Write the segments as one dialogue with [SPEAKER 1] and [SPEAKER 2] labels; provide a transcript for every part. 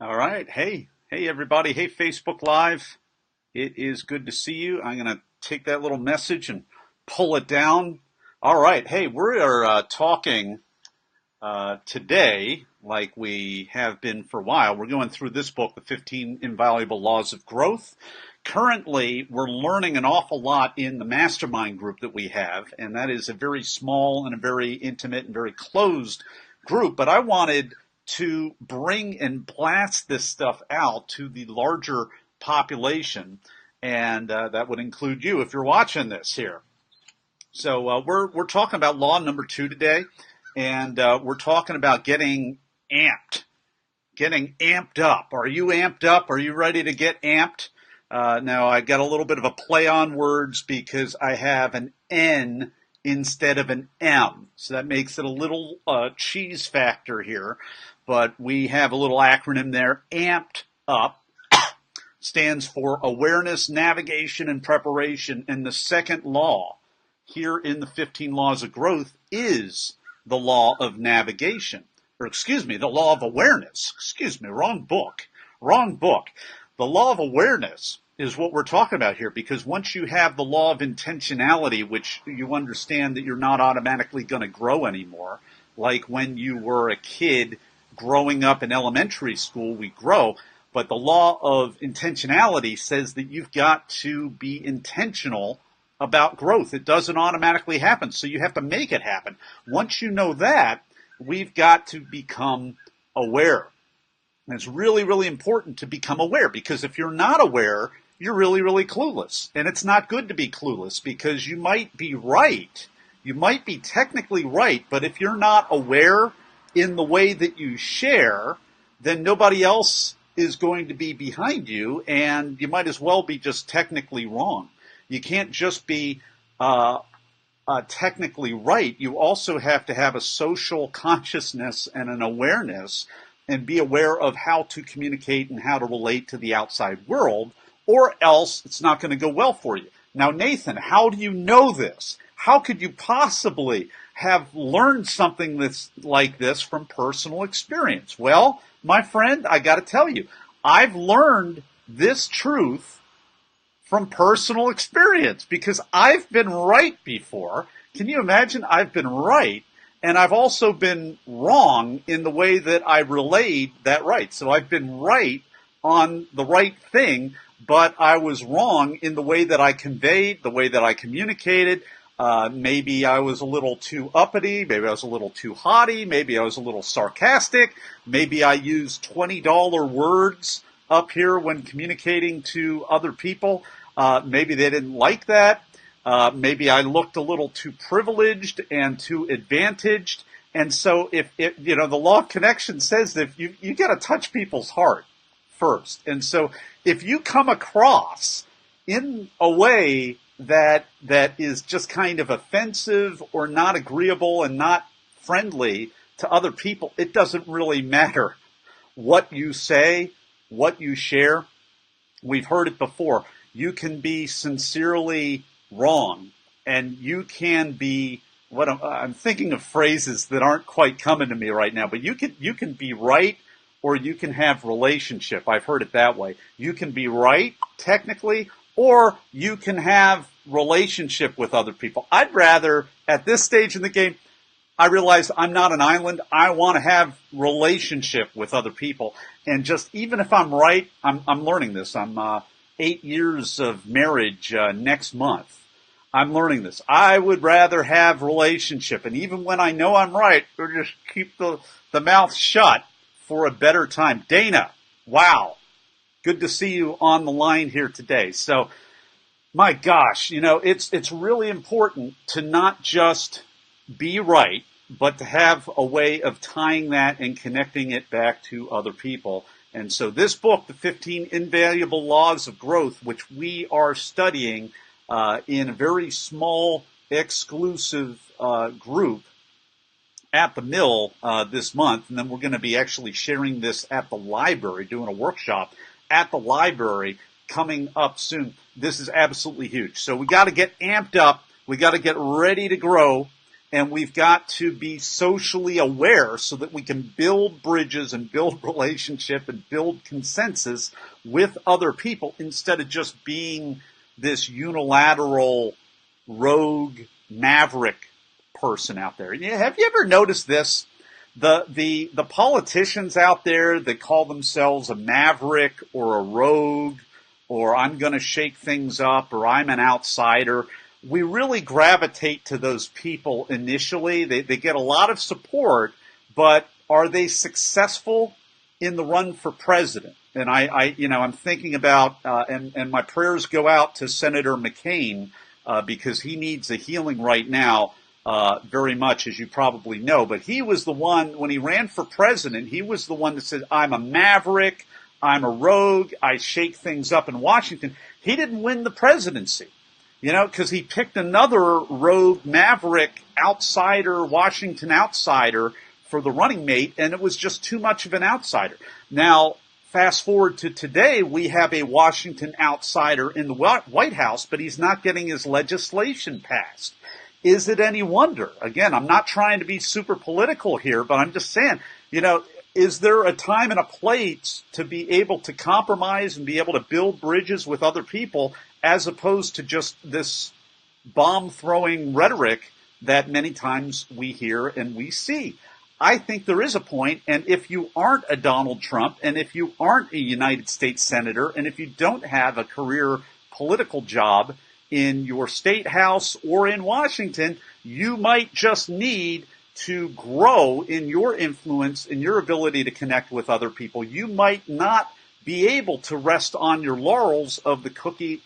[SPEAKER 1] All right. Hey, everybody. Hey, Facebook Live. It is good to see you. I'm going to take that little message and pull it down. All right. Hey, we are talking today, like we have been for a while. We're going through this book, The 15 Invaluable Laws of Growth. Currently, we're learning an awful lot in the mastermind group that we have, and that is a very small and a very intimate and very closed group. But I wanted to bring and blast this stuff out to the larger population, and that would include you if you're watching this here. So we're talking about law number 2 today, and we're talking about getting amped up. Are you amped up? Are you ready to get amped? Now I got a little bit of a play on words because I have an N instead of an M, so that makes it a little cheese factor here. But we have a little acronym there. Amped up stands for awareness, navigation, and preparation. And the second law here in the 15 Laws of Growth is the law of navigation. Or excuse me, the law of awareness. Excuse me, wrong book. The law of awareness is what we're talking about here, because once you have the law of intentionality, which you understand that you're not automatically going to grow anymore, like when you were a kid growing up in elementary school, we grow. But the law of intentionality says that you've got to be intentional about growth. It doesn't automatically happen, so you have to make it happen. Once you know that, we've got to become aware. And it's really, really important to become aware, because if you're not aware, you're really, really clueless. And it's not good to be clueless, because you might be right. You might be technically right, but if you're not aware in the way that you share, then nobody else is going to be behind you, and you might as well be just technically wrong. You can't just be technically right. You also have to have a social consciousness and an awareness, and be aware of how to communicate and how to relate to the outside world, or else it's not going to go well for you. Now, Nathan, how do you know this? How could you possibly have learned something that's like this from personal experience? Well, my friend, I got to tell you, I've learned this truth from personal experience, because I've been right before. Can you imagine? I've been right, and I've also been wrong in the way that I relayed that right. So I've been right on the right thing, but I was wrong in the way that I conveyed, the way that I communicated. Maybe I was a little too uppity, maybe I was a little too haughty, maybe I was a little sarcastic, maybe I used $20 words up here when communicating to other people. Maybe they didn't like that. Maybe I looked a little too privileged and too advantaged. And so if the law of connection says that you got to touch people's heart first. And so if you come across in a way that is just kind of offensive or not agreeable and not friendly to other people, it doesn't really matter what you say, what you share. We've heard it before. You can be sincerely wrong, and you can be I'm thinking of phrases that aren't quite coming to me right now, but you can be right, or you can have relationship. I've heard it that way. You can be right technically, or you can have relationship with other people. I'd rather, at this stage in the game, I realize I'm not an island. I want to have relationship with other people. And just, even if I'm right, I'm learning this. I'm 8 years of marriage next month. I'm learning this. I would rather have relationship. And even when I know I'm right, or just keep the mouth shut for a better time. Dana, wow. Good to see you on the line here today. So, my gosh, it's really important to not just be right, but to have a way of tying that and connecting it back to other people. And so this book, The 15 Invaluable Laws of Growth, which we are studying in a very small, exclusive group at the mill this month, and then we're going to be actually sharing this at the library, doing a workshop at the library coming up soon. This is absolutely huge. So we got to get amped up. We got to get ready to grow. and we've got to be socially aware so that we can build bridges and build relationship and build consensus with other people instead of just being this unilateral rogue maverick person out there. Have you ever noticed this? The politicians out there that call themselves a maverick or a rogue or I'm going to shake things up or I'm an outsider, we really gravitate to those people initially. They get a lot of support, but are they successful in the run for president? And I'm thinking about, and my prayers go out to Senator McCain, because he needs a healing right now, very much, as you probably know. But he was the one, when he ran for president, he was the one that said, I'm a maverick, I'm a rogue, I shake things up in Washington. He didn't win the presidency, because he picked another rogue maverick outsider, Washington outsider for the running mate, and it was just too much of an outsider. Now, fast forward to today, we have a Washington outsider in the White House, but he's not getting his legislation passed. Is it any wonder? Again, I'm not trying to be super political here, but I'm just saying, is there a time and a place to be able to compromise and be able to build bridges with other people as opposed to just this bomb-throwing rhetoric that many times we hear and we see? I think there is a point, and if you aren't a Donald Trump, and if you aren't a United States Senator, and if you don't have a career political job in your state house or in Washington, you might just need to grow in your influence, in your ability to connect with other people. You might not be able to rest on your laurels of the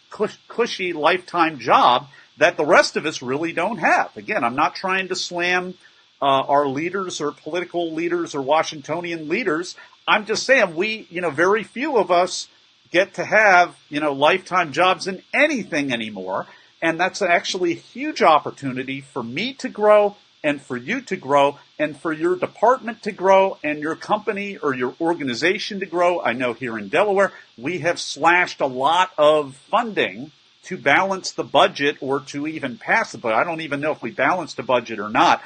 [SPEAKER 1] cushy lifetime job that the rest of us really don't have. Again, I'm not trying to slam our leaders or political leaders or Washingtonian leaders. I'm just saying very few of us get to have, lifetime jobs in anything anymore. And that's actually a huge opportunity for me to grow and for you to grow and for your department to grow and your company or your organization to grow. I know here in Delaware, we have slashed a lot of funding to balance the budget or to even pass the budget. I don't even know if we balanced the budget or not.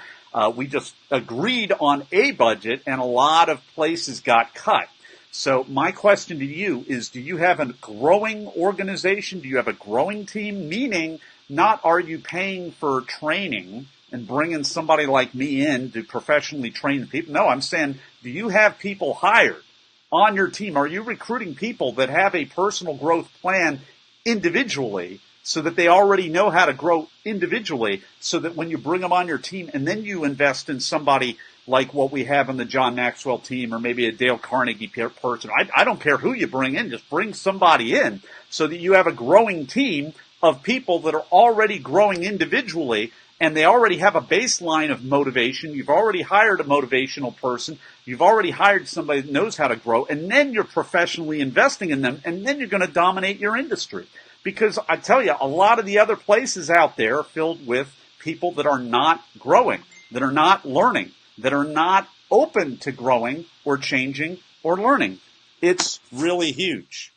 [SPEAKER 1] We just agreed on a budget and a lot of places got cut. So my question to you is, do you have a growing organization? Do you have a growing team? Meaning, not are you paying for training and bringing somebody like me in to professionally train the people? No, I'm saying, do you have people hired on your team? Are you recruiting people that have a personal growth plan individually so that they already know how to grow individually so that when you bring them on your team and then you invest in somebody like what we have on the John Maxwell team or maybe a Dale Carnegie person. I don't care who you bring in, just bring somebody in so that you have a growing team of people that are already growing individually and they already have a baseline of motivation. You've already hired a motivational person. You've already hired somebody that knows how to grow, and then you're professionally investing in them, and then you're going to dominate your industry. Because I tell you, a lot of the other places out there are filled with people that are not growing, that are not learning, that are not open to growing or changing or learning. It's really huge.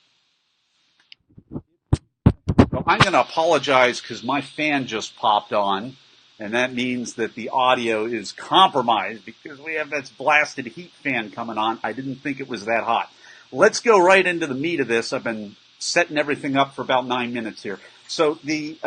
[SPEAKER 1] So I'm going to apologize because my fan just popped on, and that means that the audio is compromised because we have this blasted heat fan coming on. I didn't think it was that hot. Let's go right into the meat of this. I've been setting everything up for about 9 minutes here. So the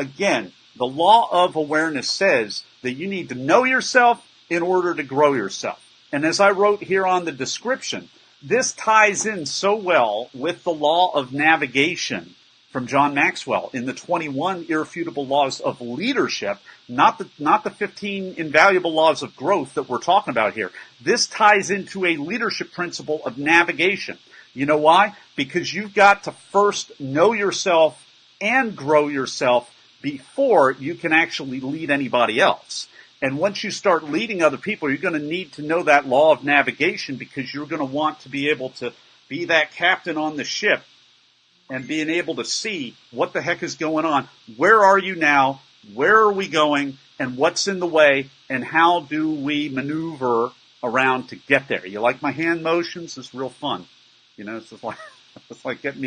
[SPEAKER 1] law of awareness says that you need to know yourself in order to grow yourself. And as I wrote here on the description, this ties in so well with the law of navigation from John Maxwell in the 21 irrefutable laws of leadership, not the 15 invaluable laws of growth that we're talking about here. This ties into a leadership principle of navigation. You know why? Because you've got to first know yourself and grow yourself before you can actually lead anybody else. And once you start leading other people, you're going to need to know that law of navigation because you're going to want to be able to be that captain on the ship and being able to see what the heck is going on. Where are you now? Where are we going? And what's in the way? And how do we maneuver around to get there? You like my hand motions? It's real fun. It's just like, it's like getting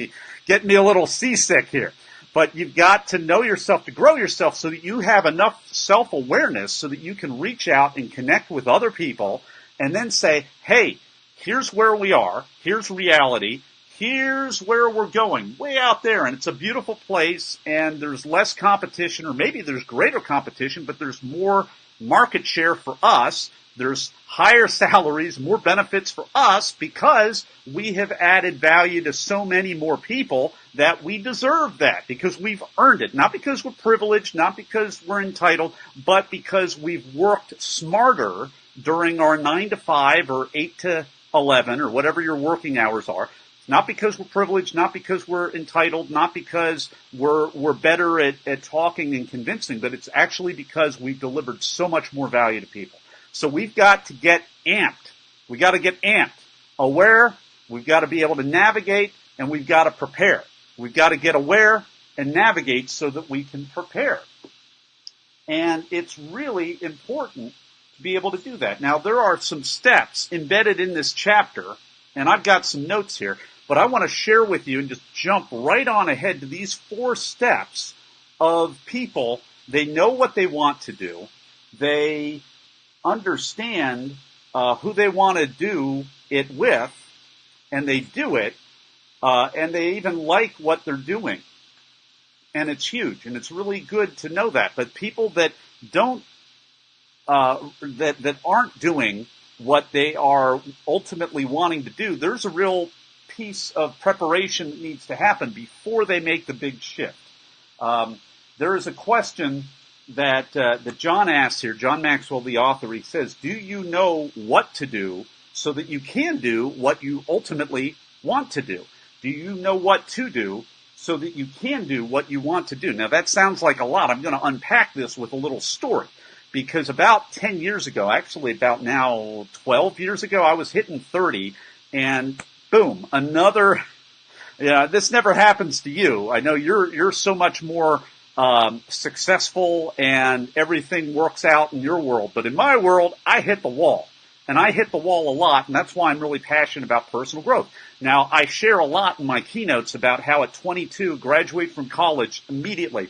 [SPEAKER 1] me a little seasick here. But you've got to know yourself to grow yourself so that you have enough self-awareness so that you can reach out and connect with other people and then say, hey, here's where we are. Here's reality. Here's where we're going, way out there. And it's a beautiful place and there's less competition, or maybe there's greater competition, but there's more market share for us. There's higher salaries, more benefits for us because we have added value to so many more people that we deserve that because we've earned it. Not because we're privileged, not because we're entitled, but because we've worked smarter during our 9 to 5 or 8 to 11 or whatever your working hours are. Not because we're privileged, not because we're entitled, not because we're better at talking and convincing, but it's actually because we've delivered so much more value to people. So we've got to get amped. We've got to get amped. Aware, we've got to be able to navigate, and we've got to prepare. We've got to get aware and navigate so that we can prepare. And it's really important to be able to do that. Now, there are some steps embedded in this chapter, and I've got some notes here, but I want to share with you and just jump right on ahead to these 4 steps of people. They know what they want to do. They understand who they want to do it with, and they do it, and they even like what they're doing. And it's huge, and it's really good to know that. But people that don't, that aren't doing what they are ultimately wanting to do, there's a real piece of preparation that needs to happen before they make the big shift. There is a question that John asks here, John Maxwell, the author. He says, do you know what to do so that you can do what you ultimately want to do? Do you know what to do so that you can do what you want to do? Now, that sounds like a lot. I'm going to unpack this with a little story. Because about 10 years ago, actually about now 12 years ago, I was hitting 30, and boom, another, this never happens to you. I know you're so much more successful and everything works out in your world. But in my world, I hit the wall. And I hit the wall a lot, and that's why I'm really passionate about personal growth. Now, I share a lot in my keynotes about how at 22, graduate from college, immediately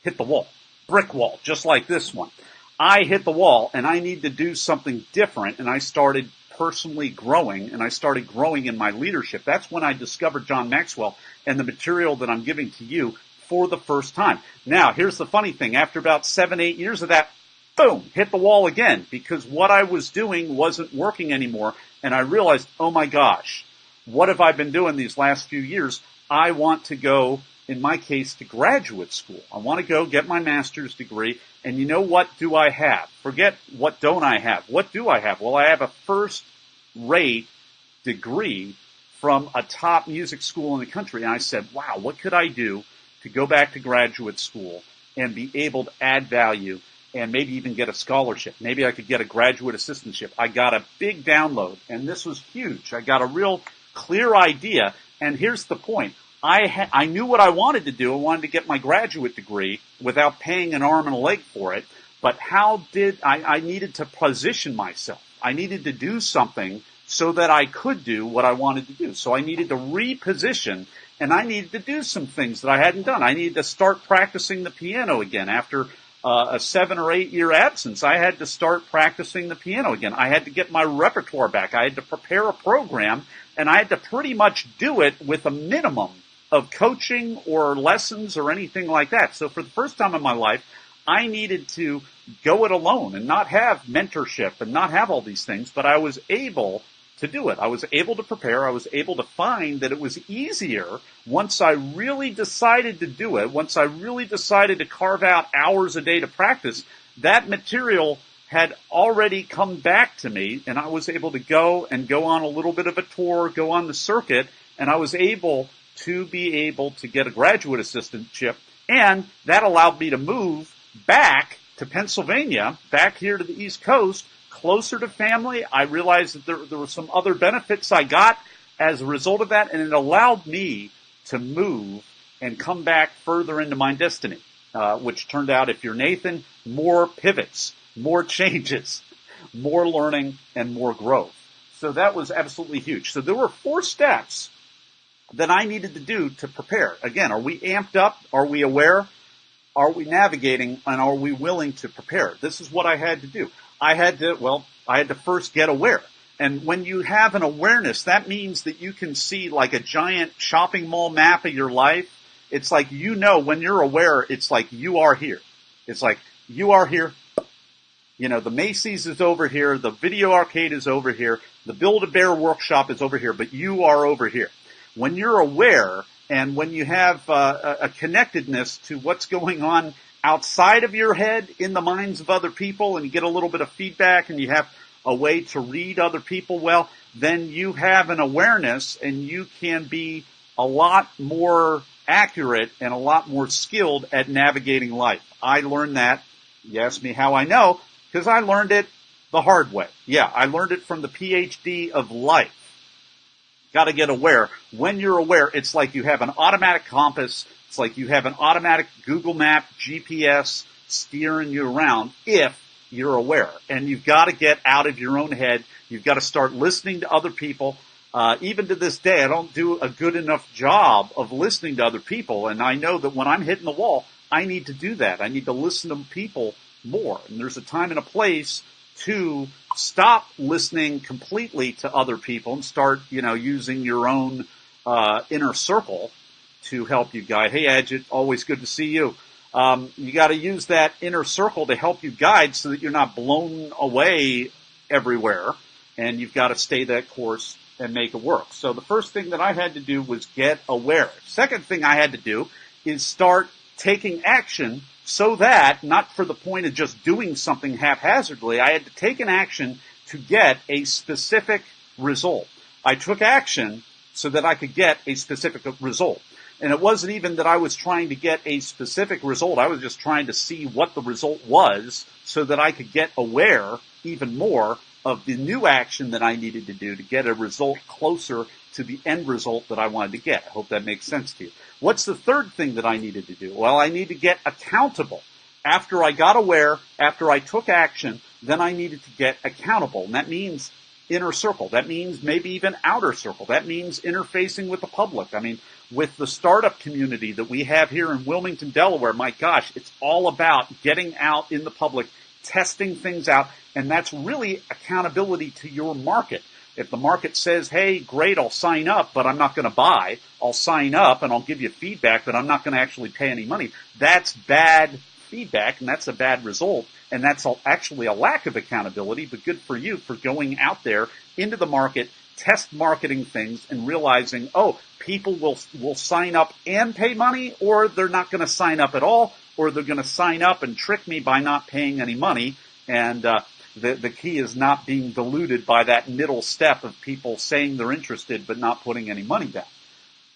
[SPEAKER 1] hit the wall. Brick wall, just like this one. I hit the wall, and I need to do something different, and I started personally growing, and I started growing in my leadership. That's when I discovered John Maxwell and the material that I'm giving to you for the first time. Now, here's the funny thing. After about 7, 8 years of that, boom, hit the wall again because what I was doing wasn't working anymore. And I realized, oh my gosh, what have I been doing these last few years? I want to go, in my case, to graduate school. I want to go get my master's degree. And you know what do I have? Forget what don't I have. What do I have? Well, I have a first-rate degree from a top music school in the country. And I said, wow, what could I do to go back to graduate school and be able to add value and maybe even get a scholarship? Maybe I could get a graduate assistantship. I got a big download, and this was huge. I got a real clear idea, and here's the point. I knew what I wanted to do. I wanted to get my graduate degree without paying an arm and a leg for it, but I needed to position myself. I needed to do something so that I could do what I wanted to do. So I needed to reposition, and I needed to do some things that I hadn't done. I needed to start practicing the piano again. After a 7 or 8 year absence, I had to start practicing the piano again. I had to get my repertoire back. I had to prepare a program, and I had to pretty much do it with a minimum of coaching or lessons or anything like that. So for the first time in my life, I needed to go it alone and not have mentorship and not have all these things, but I was able to do it. I was able to prepare. I was able to find that it was easier once I really decided to do it, once I really decided to carve out hours a day to practice. That material had already come back to me, and I was able to go on a little bit of a tour, go on the circuit, and I was able to get a graduate assistantship, and that allowed me to move back to Pennsylvania, back here to the East Coast, closer to family. I realized that there were some other benefits I got as a result of that, and it allowed me to move and come back further into my destiny, which turned out, if you're Nathan, more pivots, more changes, more learning, and more growth. So that was absolutely huge. So there were 4 steps that I needed to do to prepare. Again, are we amped up? Are we aware? Are we navigating? And are we willing to prepare? This is what I had to do. I had to first get aware. And when you have an awareness, that means that you can see like a giant shopping mall map of your life. It's like, when you're aware, it's like you are here. It's like you are here. The Macy's is over here. The video arcade is over here. The Build-A-Bear workshop is over here, but you are over here. When you're aware and when you have a connectedness to what's going on outside of your head in the minds of other people, and you get a little bit of feedback and you have a way to read other people well, then you have an awareness and you can be a lot more accurate and a lot more skilled at navigating life. I learned that. You ask me how I know, because I learned it the hard way. Yeah, I learned it from the PhD of life. Got to get aware. When you're aware, it's like you have an automatic compass. It's like you have an automatic Google Map, GPS steering you around if you're aware. And you've got to get out of your own head. You've got to start listening to other people. Even to this day, I don't do a good enough job of listening to other people. And I know that when I'm hitting the wall, I need to do that. I need to listen to people more. And there's a time and a place to stop listening completely to other people and start, using your own inner circle to help you guide. Hey, Ajit, always good to see you. You got to use that inner circle to help you guide so that you're not blown away everywhere. And you've got to stay that course and make it work. So the first thing that I had to do was get aware. Second thing I had to do is start taking action, so that, not for the point of just doing something haphazardly, I had to take an action to get a specific result. I took action so that I could get a specific result. And it wasn't even that I was trying to get a specific result. I was just trying to see what the result was so that I could get aware even more of the new action that I needed to do to get a result closer to the end result that I wanted to get. I hope that makes sense to you. What's the third thing that I needed to do? Well, I need to get accountable. After I got aware, after I took action, then I needed to get accountable. And that means inner circle. That means maybe even outer circle. That means interfacing with the public. I mean, with the startup community that we have here in Wilmington, Delaware, my gosh, it's all about getting out in the public, testing things out, and that's really accountability to your market. If the market says, hey, great, I'll sign up, but I'm not going to buy. I'll sign up and I'll give you feedback, but I'm not going to actually pay any money. That's bad feedback, and that's a bad result, and that's actually a lack of accountability, but good for you for going out there into the market, test marketing things, and realizing, people will sign up and pay money, or they're not going to sign up at all, or they're going to sign up and trick me by not paying any money, and the key is not being diluted by that middle step of people saying they're interested but not putting any money down.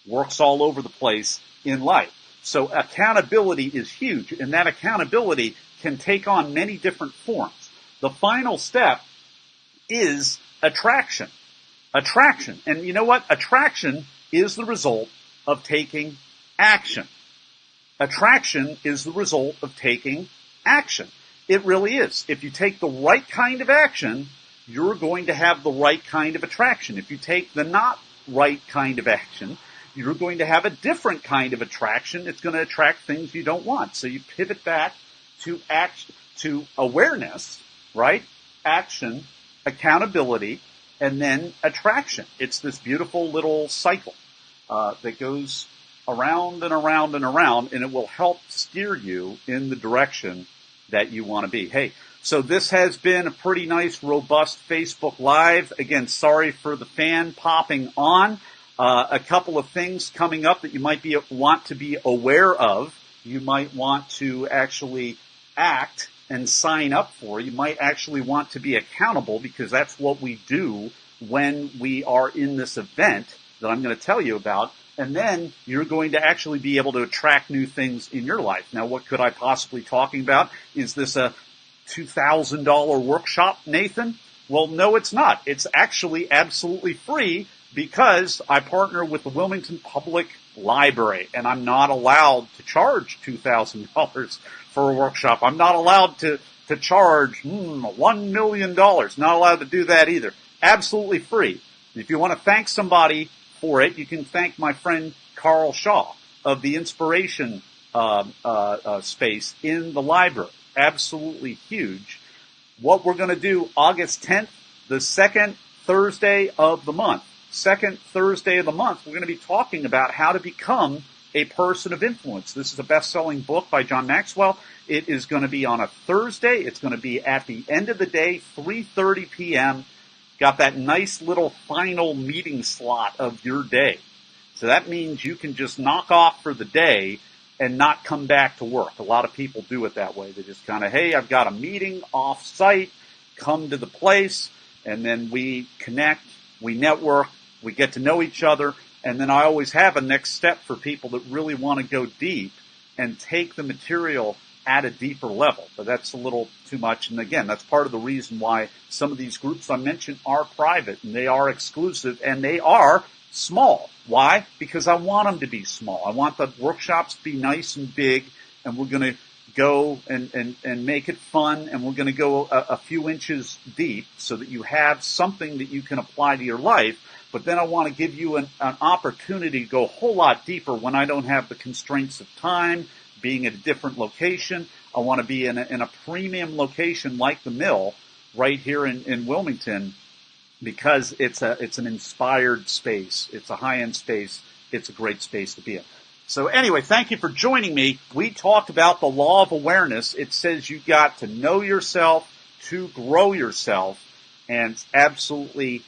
[SPEAKER 1] Works all over the place in life. So accountability is huge, and that accountability can take on many different forms. The final step is attraction. Attraction. And you know what? Attraction is the result of taking action. Attraction is the result of taking action. It really is. If you take the right kind of action, you're going to have the right kind of attraction. If you take the not right kind of action, you're going to have a different kind of attraction. It's going to attract things you don't want. So you pivot back to action, to awareness, right? Action, accountability, and then attraction. It's this beautiful little cycle that goes around and around and around, and it will help steer you in the direction that you want to be. Hey, so this has been a pretty nice, robust Facebook Live. Again, sorry for the fan popping on. A couple of things coming up that you might want to be aware of. You might want to actually act and sign up for. You might actually want to be accountable, because that's what we do when we are in this event that I'm going to tell you about. And then you're going to actually be able to attract new things in your life. Now, what could I possibly talking about? Is this a $2,000 workshop, Nathan? Well, no, it's not. It's actually absolutely free, because I partner with the Wilmington Public Library, and I'm not allowed to charge $2,000 for a workshop. I'm not allowed to charge $1 million. Not allowed to do that either. Absolutely free. If you want to thank somebody for it, you can thank my friend Carl Shaw of the Inspiration space in the library. Absolutely huge. What we're going to do August 10th, the second Thursday of the month. Second Thursday of the month, we're going to be talking about how to become a person of influence. This is a best-selling book by John Maxwell. It is going to be on a Thursday. It's going to be at the end of the day, 3:30 p.m. Got that nice little final meeting slot of your day. So that means you can just knock off for the day and not come back to work. A lot of people do it that way. They just kind of, hey, I've got a meeting off-site, come to the place, and then we connect, we network, we get to know each other, and then I always have a next step for people that really want to go deep and take the material at a deeper level. But that's a little too much. And again, that's part of the reason why some of these groups I mentioned are private and they are exclusive and they are small. Why? Because I want them to be small. I want the workshops to be nice and big, and we're going to go and make it fun, and we're going to go a few inches deep so that you have something that you can apply to your life. But then I want to give you an opportunity to go a whole lot deeper when I don't have the constraints of time, being at a different location. I want to be in a premium location like the Mill right here in Wilmington, because it's an inspired space. It's a high-end space. It's a great space to be in. So anyway, thank you for joining me. We talked about the law of awareness. It says you got to know yourself to grow yourself, and it's absolutely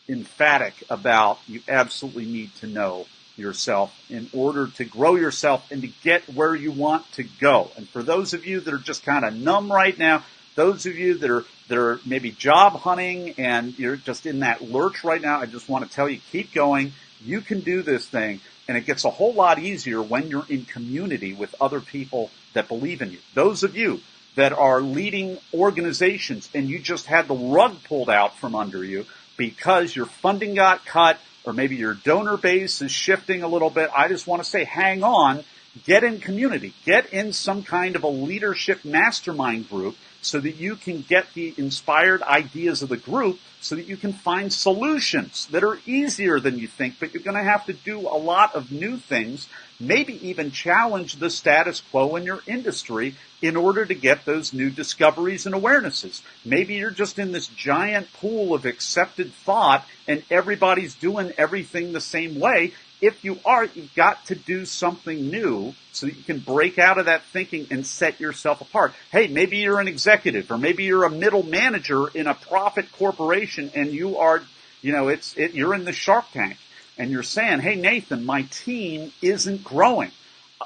[SPEAKER 1] emphatic about you absolutely need to know yourself in order to grow yourself and to get where you want to go. And for those of you that are just kind of numb right now, those of you that are maybe job hunting and you're just in that lurch right now, I just want to tell you, keep going. You can do this thing, and it gets a whole lot easier when you're in community with other people that believe in you. Those of you that are leading organizations and you just had the rug pulled out from under you because your funding got cut or maybe your donor base is shifting a little bit, I just want to say, hang on, get in community, get in some kind of a leadership mastermind group so that you can get the inspired ideas of the group so that you can find solutions that are easier than you think, but you're going to have to do a lot of new things, maybe even challenge the status quo in your industry in order to get those new discoveries and awarenesses. Maybe you're just in this giant pool of accepted thought and everybody's doing everything the same way. If you are, you've got to do something new so that you can break out of that thinking and set yourself apart. Hey, maybe you're an executive or maybe you're a middle manager in a profit corporation and you are, you're in the Shark Tank and you're saying, hey, Nathan, my team isn't growing.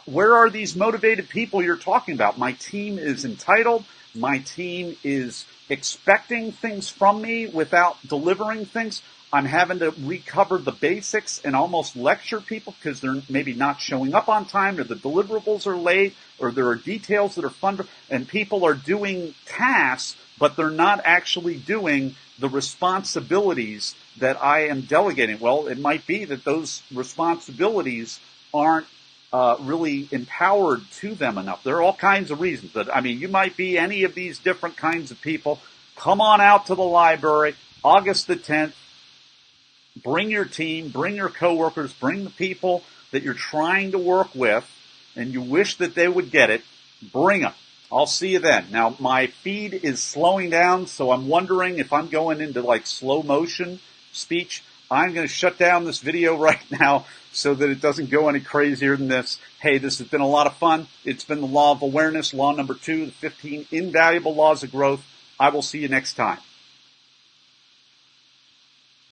[SPEAKER 1] Where are these motivated people you're talking about? My team is entitled. My team is expecting things from me without delivering things. I'm having to recover the basics and almost lecture people because they're maybe not showing up on time or the deliverables are late or there are details that are fun and people are doing tasks, but they're not actually doing the responsibilities that I am delegating. Well, it might be that those responsibilities aren't really empowered to them enough. There are all kinds of reasons. But you might be any of these different kinds of people. Come on out to the library, August the 10th. Bring your team, bring your coworkers, bring the people that you're trying to work with, and you wish that they would get it. Bring them. I'll see you then. Now, my feed is slowing down, so I'm wondering if I'm going into like slow motion speech. I'm going to shut down this video right now so that it doesn't go any crazier than this. Hey, this has been a lot of fun. It's been the Law of Awareness, law number 2, the 15 invaluable laws of growth. I will see you next time.